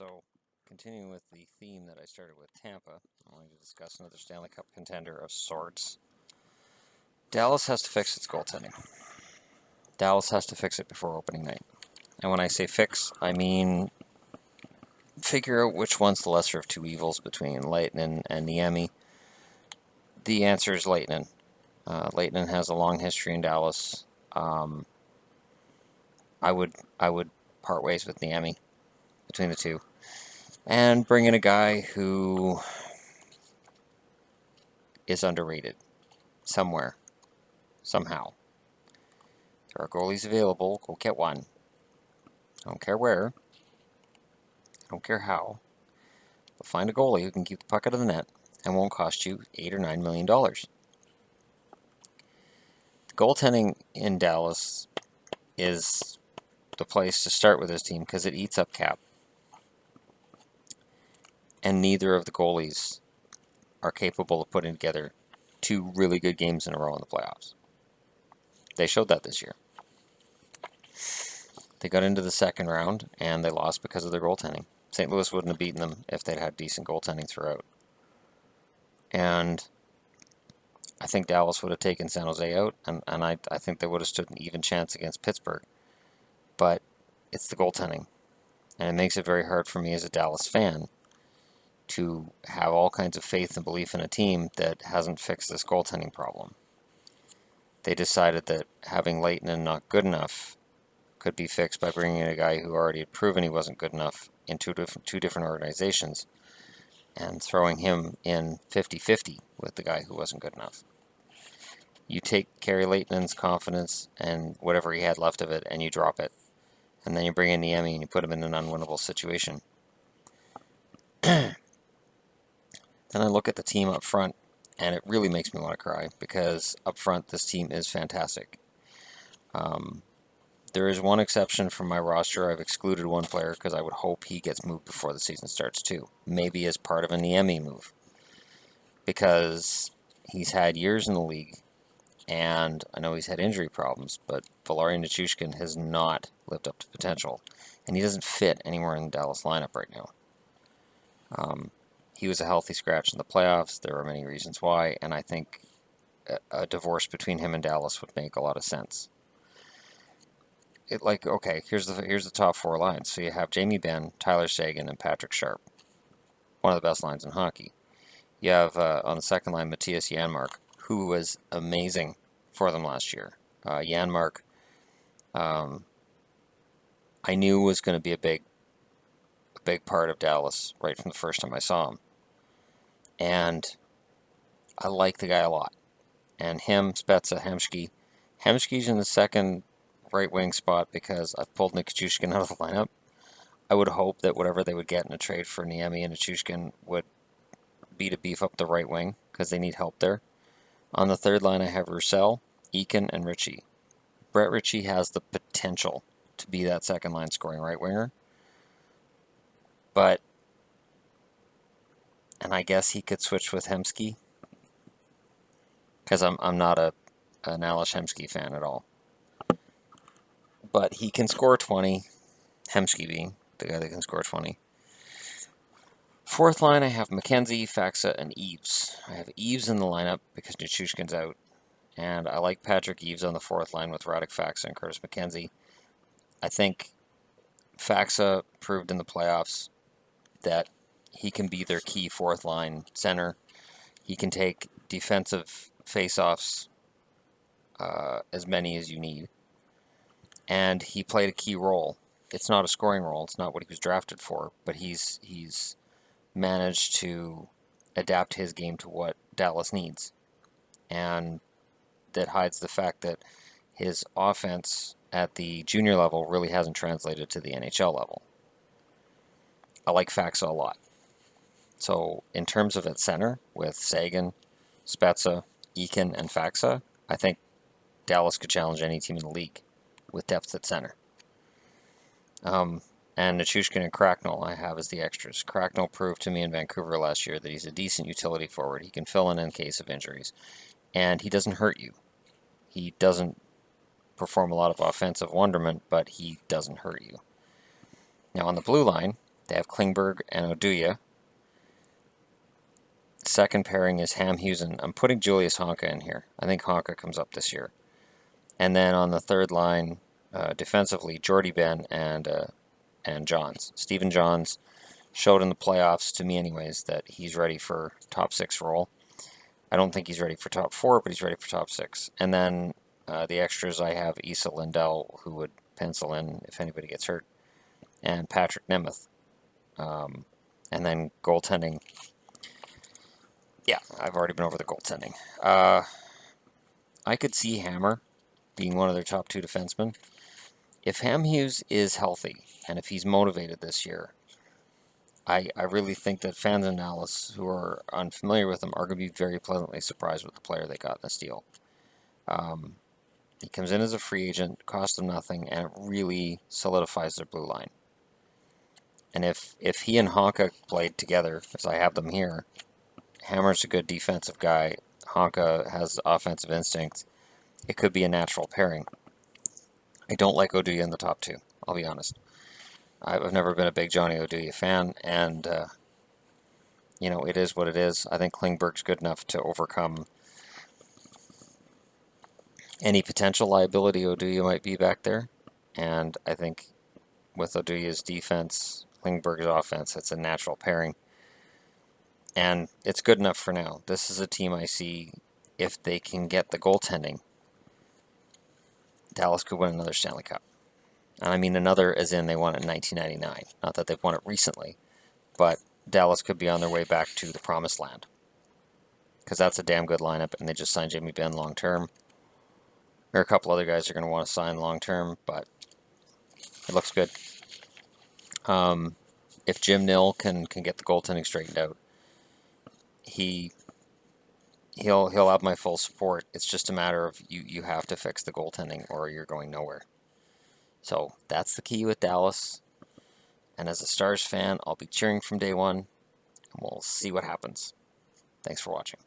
So, continuing with the theme that I started with Tampa, I'm going to discuss another Stanley Cup contender of sorts. Dallas has to fix its goaltending. Dallas has to fix it before opening night. And when I say fix, I mean figure out which one's the lesser of two evils between Lehtinen and Niemi. The answer is Lehtinen. Lehtinen has a long history in Dallas. I would part ways with Niemi between the two. And bring in a guy who is underrated somewhere, somehow. There are goalies available. Go get one. I don't care where. I don't care how. But find a goalie who can keep the puck out of the net and won't cost you $8 or $9 million. The goaltending in Dallas is the place to start with this team because it eats up cap. And neither of the goalies are capable of putting together two really good games in a row in the playoffs. They showed that this year. They got into the second round and they lost because of their goaltending. St. Louis wouldn't have beaten them if they'd had decent goaltending throughout. And I think Dallas would have taken San Jose out, and I think they would have stood an even chance against Pittsburgh. But it's the goaltending. And it makes it very hard for me as a Dallas fan to have all kinds of faith and belief in a team that hasn't fixed this goaltending problem. They decided that having Lehtinen not good enough could be fixed by bringing in a guy who already had proven he wasn't good enough in two different organizations and throwing him in 50-50 with the guy who wasn't good enough. You take Kari Lehtinen's confidence and whatever he had left of it and you drop it. And then you bring in Niemi and you put him in an unwinnable situation. Then I look at the team up front and it really makes me want to cry because up front this team is fantastic. There is one exception from my roster. I've excluded one player because I would hope he gets moved before the season starts too. Maybe as part of a Niemi move. Because he's had years in the league, and I know he's had injury problems, but Valeri Nichushkin has not lived up to potential, and he doesn't fit anywhere in the Dallas lineup right now. He was a healthy scratch in the playoffs. There are many reasons why, and I think a divorce between him and Dallas would make a lot of sense. Okay, here's the top four lines. So you have Jamie Benn, Tyler Seguin, and Patrick Sharp. One of the best lines in hockey. You have on the second line Matthias Janmark, who was amazing for them last year. Janmark, I knew was going to be a big part of Dallas right from the first time I saw him, and I like the guy a lot. And him, Spezza, Hemsky. Hemsky's in the second right wing spot because I've pulled Nichushkin out of the lineup. I would hope that whatever they would get in a trade for Niemi and Nichushkin would be to beef up the right wing because they need help there. On the third line, I have Roussel, Eakin, and Ritchie. Brett Ritchie has the potential to be that second line scoring right winger. And I guess he could switch with Hemsky because I'm not an Ales Hemsky fan at all. But he can score 20, Hemsky being the guy that can score 20. Fourth line, I have McKenzie, Faxa, and Eaves. I have Eaves in the lineup because Nichushkin's out. And I like Patrick Eaves on the fourth line with Radek Faxa and Curtis McKenzie. I think Faxa proved in the playoffs that he can be their key fourth line center. He can take defensive face-offs, as many as you need. And he played a key role. It's not a scoring role. It's not what he was drafted for. But he's managed to adapt his game to what Dallas needs. And that hides the fact that his offense at the junior level really hasn't translated to the NHL level. I like Faxa a lot. So in terms of at center, with Seguin, Spezza, Eakin, and Faxa, I think Dallas could challenge any team in the league with depth at center. And Nichushkin and Cracknell I have as the extras. Cracknell proved to me in Vancouver last year that he's a decent utility forward. He can fill in case of injuries. And he doesn't hurt you. He doesn't perform a lot of offensive wonderment, but he doesn't hurt you. Now on the blue line, They have Klingberg and Oduya. Second pairing is Ham Hughes, and I'm putting Julius Honka in here. I think Honka comes up this year. And then on the third line, defensively, Jordy Ben and Johns. Stephen Johns showed in the playoffs, to me anyways, that he's ready for top 6 role. I don't think he's ready for top 4, but he's ready for top 6. And then the extras, I have Issa Lindell, who would pencil in if anybody gets hurt, and Patrick Nemeth. And then goaltending. Yeah, I've already been over the goaltending. I could see Hammer being one of their top 2 defensemen. If Ham Hughes is healthy, and if he's motivated this year, I really think that fans in Dallas who are unfamiliar with him are going to be very pleasantly surprised with the player they got in this deal. He comes in as a free agent, costs them nothing, and it really solidifies their blue line. And if he and Honka played together, as I have them here, Hammer's a good defensive guy, Honka has offensive instinct, it could be a natural pairing. I don't like Oduya in the top 2, I'll be honest. I've never been a big Johnny Oduya fan, and it is what it is. I think Klingberg's good enough to overcome any potential liability Oduya might be back there. And I think with Oduya's defense, Klingberg's offense, it's a natural pairing. And it's good enough for now. This is a team I see, if they can get the goaltending, Dallas could win another Stanley Cup. And I mean another as in they won it in 1999. Not that they've won it recently, but Dallas could be on their way back to the promised land. Because that's a damn good lineup, and they just signed Jamie Benn long term. There are a couple other guys they're going to want to sign long term, but it looks good. If Jim Nill can get the goaltending straightened out, he'll have my full support. It's just a matter of you have to fix the goaltending or you're going nowhere. So that's the key with Dallas. And as a Stars fan, I'll be cheering from day one, and we'll see what happens. Thanks for watching.